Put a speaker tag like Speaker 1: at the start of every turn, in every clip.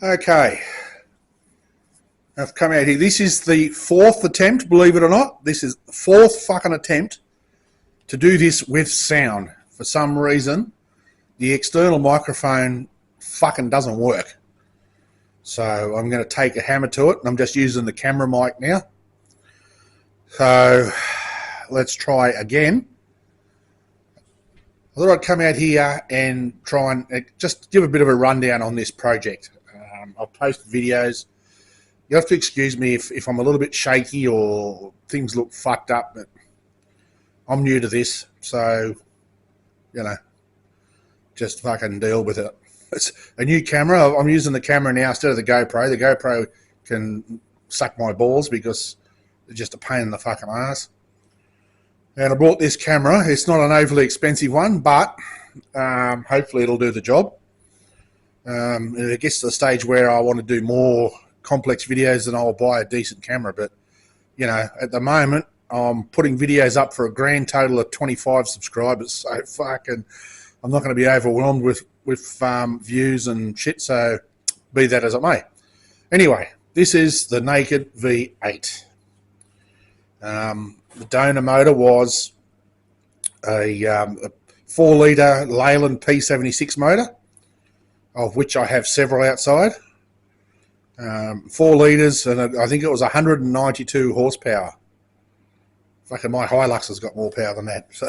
Speaker 1: Okay, I've come out here. This is the fourth attempt, believe it or not. This is the fourth fucking attempt to do this with sound. For some reason, the external microphone fucking doesn't work. So I'm going to take a hammer to it, and I'm just using the camera mic now. So let's try again. I thought I'd come out here and try and just give a bit of a rundown on this project. I've posted videos. You have to excuse me if I'm a little bit shaky or things look fucked up, but I'm new to this, so, just fucking deal with it. It's a new camera. I'm using the camera now instead of the GoPro. The GoPro can suck my balls because it's just a pain in the fucking ass. And I bought this camera. It's not an overly expensive one, but hopefully it'll do the job. If it gets to the stage where I want to do more complex videos, then I'll buy a decent camera. But, at the moment, I'm putting videos up for a grand total of 25 subscribers. So fucking, I'm not going to be overwhelmed with views and shit. So be that as it may. Anyway, this is the Naked V8. The donor motor was a 4-litre Leyland P76 motor, of which I have several outside. 4 litres, and I think it was 192 horsepower. Fucking my Hilux has got more power than that. So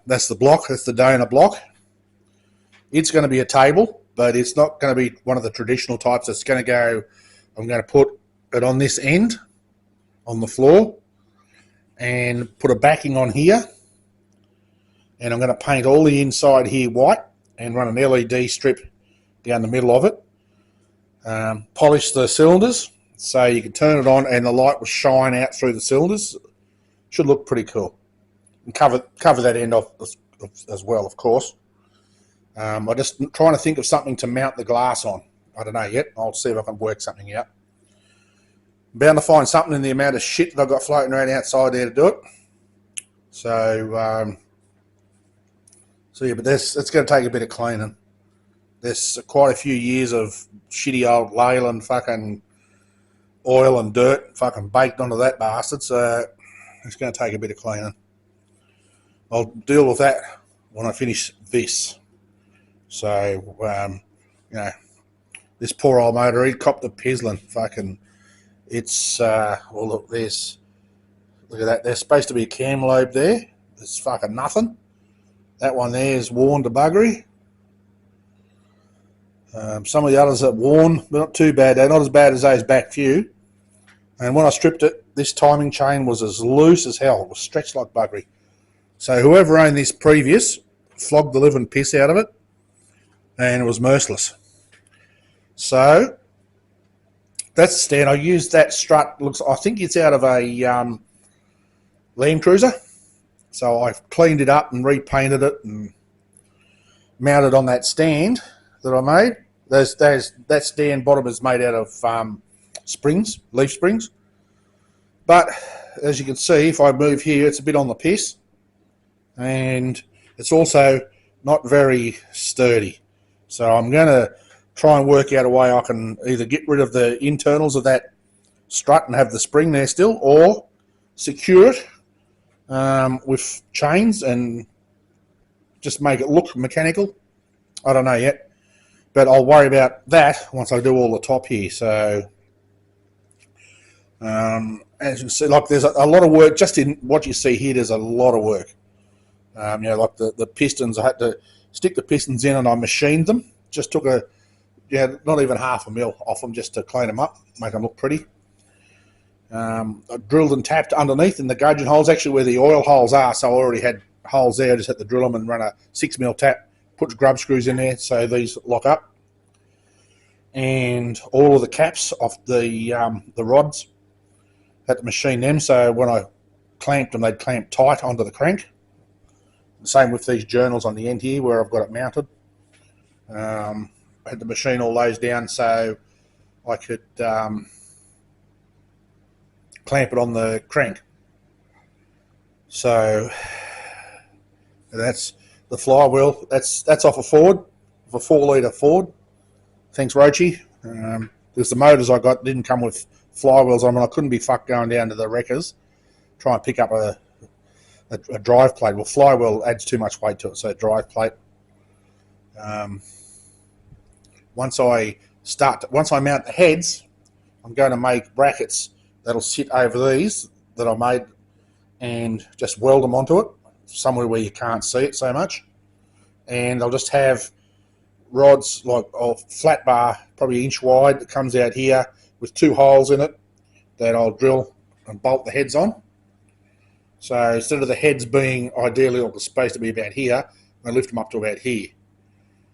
Speaker 1: that's the block. That's the donor block. It's going to be a table, but it's not going to be one of the traditional types. It's going to go, I'm going to put it on this end, on the floor, and put a backing on here. And I'm going to paint all the inside here white and run an LED strip down the middle of it. Polish the cylinders so you can turn it on and the light will shine out through the cylinders. Should look pretty cool. And cover that end off as well, of course. I'm just trying to think of something to mount the glass on. I don't know yet. I'll see if I can work something out. I'm bound to find something in the amount of shit that I've got floating around outside there to do it. So yeah, but it's going to take a bit of cleaning. There's quite a few years of shitty old Leyland fucking oil and dirt fucking baked onto that bastard, so it's going to take a bit of cleaning. I'll deal with that when I finish this. So, this poor old motor, he copped the pizzling. Fucking, it's, well, look, look at that. There's supposed to be a cam lobe there. There's fucking nothing. That one there is worn to buggery. Some of the others are worn, but not too bad. They're not as bad as those back few. And when I stripped it, this timing chain was as loose as hell. It was stretched like buggery. So whoever owned this previous flogged the living piss out of it, and it was merciless. So that's the stand. I used that strut. I think it's out of a Land Cruiser. So I cleaned it up and repainted it and mounted on that stand that I made. That stand bottom is made out of springs, leaf springs. But as you can see, if I move here, it's a bit on the piss. And it's also not very sturdy. So I'm going to try and work out a way I can either get rid of the internals of that strut and have the spring there still, or secure it with chains and just make it look mechanical. I don't know yet. But I'll worry about that once I do all the top here. So, as you can see, like there's a lot of work just in what you see here. There's a lot of work. Like the pistons, I had to stick the pistons in and I machined them. Just took not even half a mil off them just to clean them up, make them look pretty. I drilled and tapped underneath in the gauging holes, actually where the oil holes are. So I already had holes there. I just had to drill them and run a 6 mil tap. Put grub screws in there so these lock up, and all of the caps off the rods, had to machine them so when I clamped them they'd clamp tight onto the crank. Same with these journals on the end here where I've got it mounted. I had to machine all those down so I could clamp it on the crank. So that's the flywheel. That's off a Ford, of a 4-litre Ford. Thanks, Roachy. Because the motors I got didn't come with flywheels on, and I couldn't be fucked going down to the wreckers try and pick up a drive plate. Well, flywheel adds too much weight to it, so drive plate. Once I mount the heads, I'm going to make brackets that'll sit over these that I made and just weld them onto it somewhere where you can't see it so much. And I'll just have rods like a flat bar, probably an inch wide, that comes out here with 2 holes in it that I'll drill and bolt the heads on. So instead of the heads being ideally supposed to be about here, I lift them up to about here.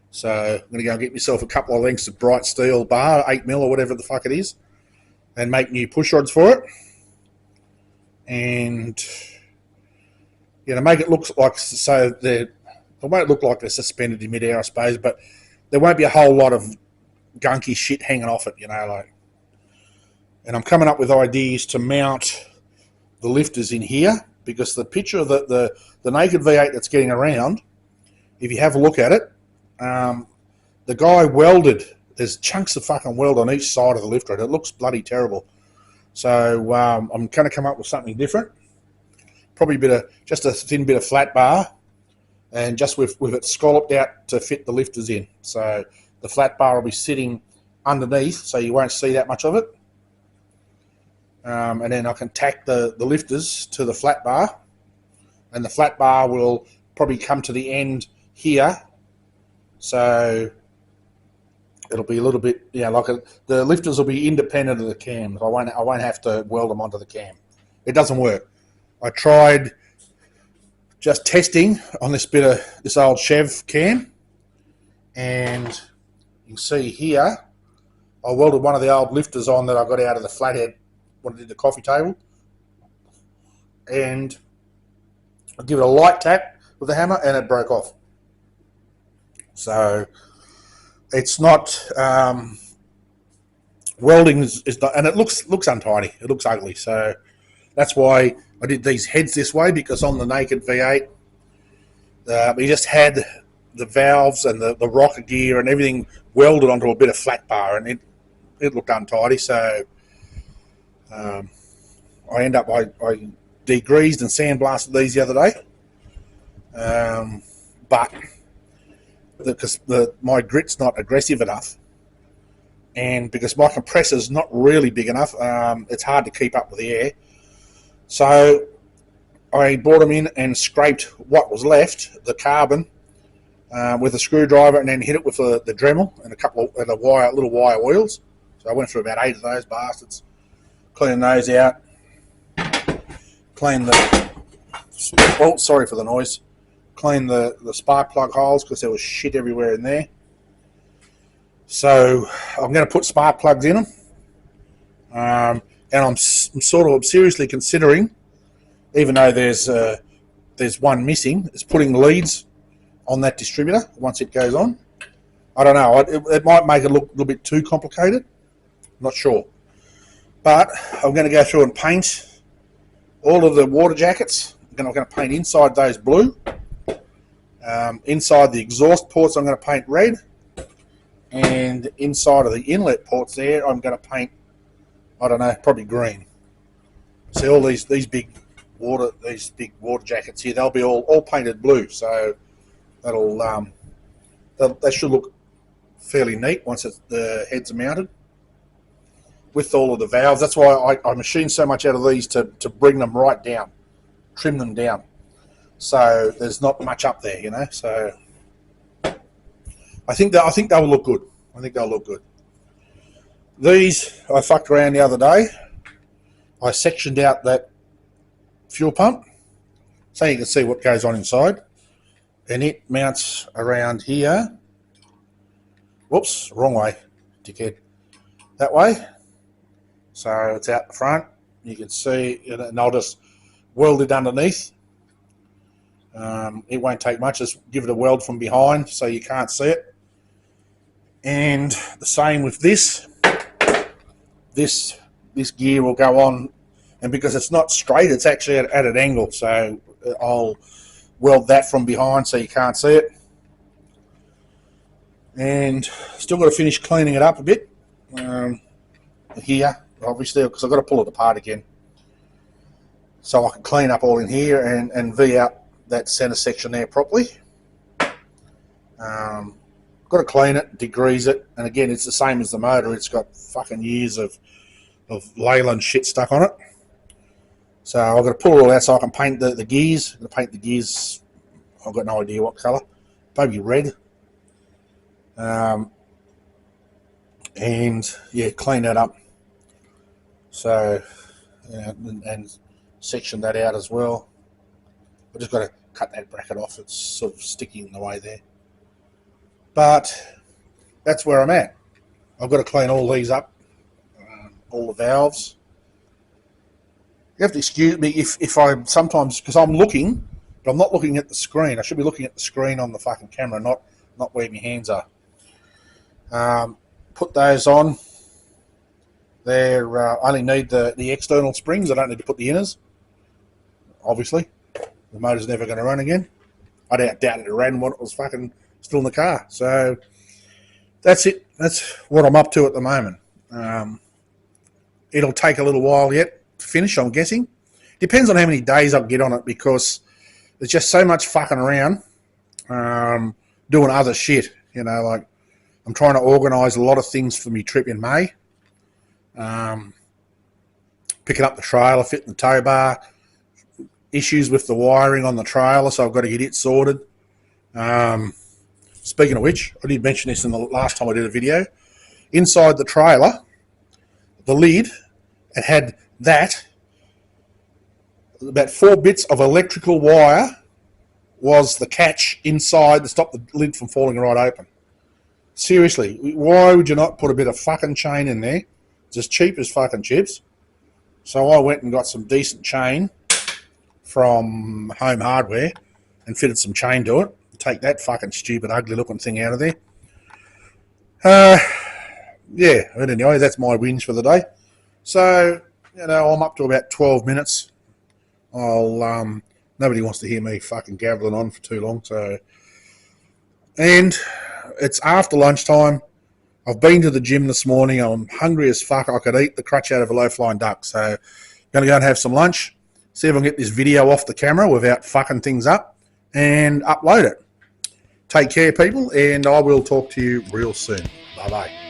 Speaker 1: So I'm going to go and get myself a couple of lengths of bright steel bar, 8mm or whatever the fuck it is, and make new push rods for it. And make it look like, so it won't look like they're suspended in midair, I suppose, but there won't be a whole lot of gunky shit hanging off it, And I'm coming up with ideas to mount the lifters in here, because the picture of the naked V8 that's getting around, if you have a look at it, the guy welded, there's chunks of fucking weld on each side of the lifter. It looks bloody terrible. So I'm going to come up with something different. Probably just a thin bit of flat bar, and just with it scalloped out to fit the lifters in. So the flat bar will be sitting underneath, so you won't see that much of it. And then I can tack the lifters to the flat bar, and the flat bar will probably come to the end here. So it'll be a little bit, the lifters will be independent of the cams. I won't have to weld them onto the cam. It doesn't work. I tried just testing on this old Chev cam, and you can see here, I welded one of the old lifters on that I got out of the flathead when I did the coffee table, and I give it a light tap with the hammer, and it broke off. So it's not welding is not, and it looks untidy. It looks ugly. So that's why I did these heads this way, because on the naked V8, we just had the valves and the rocker gear and everything welded onto a bit of flat bar, and it looked untidy. So I degreased and sandblasted these the other day, but because my grit's not aggressive enough, and because my compressor's not really big enough, it's hard to keep up with the air. So I brought them in and scraped what was left, the carbon, with a screwdriver, and then hit it with the Dremel and a couple of little wire oils. So I went through about 8 of those bastards, cleaning those out, clean sorry for the noise, clean the spark plug holes because there was shit everywhere in there. So I'm going to put spark plugs in them, and I'm sort of seriously considering, even though there's one missing, is putting leads on that distributor once it goes on. I don't know. It might make it look a little bit too complicated. I'm not sure. But I'm going to go through and paint all of the water jackets. I'm going to paint inside those blue. Inside the exhaust ports, I'm going to paint red. And inside of the inlet ports there, I'm going to paint, I don't know, probably green. See all these big water jackets here, they'll be all painted blue. So that should look fairly neat once the heads are mounted with all of the valves. That's why I machined so much out of these to bring them right down, trim them down, so there's not much up there, So I think they'll look good. These I fucked around the other day. I sectioned out that fuel pump so you can see what goes on inside, and it mounts around here. Whoops, wrong way, dickhead. That way. So it's out the front. You can see, and I'll just weld it underneath. It won't take much. Just give it a weld from behind so you can't see it. And the same with this. This gear will go on, and because it's not straight, it's actually at an angle. So I'll weld that from behind so you can't see it. And still got to finish cleaning it up a bit here, obviously, because I've got to pull it apart again. So I can clean up all in here and V out that centre section there properly. Got to clean it, degrease it, and again, it's the same as the motor. It's got fucking years of Leyland shit stuck on it. So I've got to pull it all out so I can paint the gears. I'm going to paint the gears, I've got no idea what colour, maybe red. And yeah, clean that up. So, and section that out as well. I've just got to cut that bracket off. It's sort of sticking in the way there. But that's where I'm at. I've got to clean all these up, all the valves. You have to excuse me if I sometimes, because I'm looking, but I'm not looking at the screen. I should be looking at the screen on the fucking camera, not where my hands are. Put those on. They only need the external springs. I don't need to put the inners. Obviously, the motor's never going to run again. I doubt it ran when it was fucking still in the car. So that's it. That's what I'm up to at the moment. It'll take a little while yet to finish, I'm guessing. Depends on how many days I'll get on it, because there's just so much fucking around doing other shit. You know, like I'm trying to organise a lot of things for my trip in May. Picking up the trailer, fitting the tow bar, issues with the wiring on the trailer, so I've got to get it sorted. Speaking of which, I did mention this in the last time I did a video. Inside the trailer, the lid, it had about 4 bits of electrical wire was the catch inside to stop the lid from falling right open. Seriously, why would you not put a bit of fucking chain in there? It's as cheap as fucking chips. So I went and got some decent chain from Home Hardware and fitted some chain to it. Take that fucking stupid, ugly looking thing out of there. Yeah, but anyway, that's my whinge for the day. So, you know, I'm up to about 12 minutes. Nobody wants to hear me fucking gabbling on for too long. So, and it's after lunchtime. I've been to the gym this morning. I'm hungry as fuck. I could eat the crutch out of a low-flying duck. So, I'm going to go and have some lunch. See if I can get this video off the camera without fucking things up and upload it. Take care, people, and I will talk to you real soon. Bye-bye.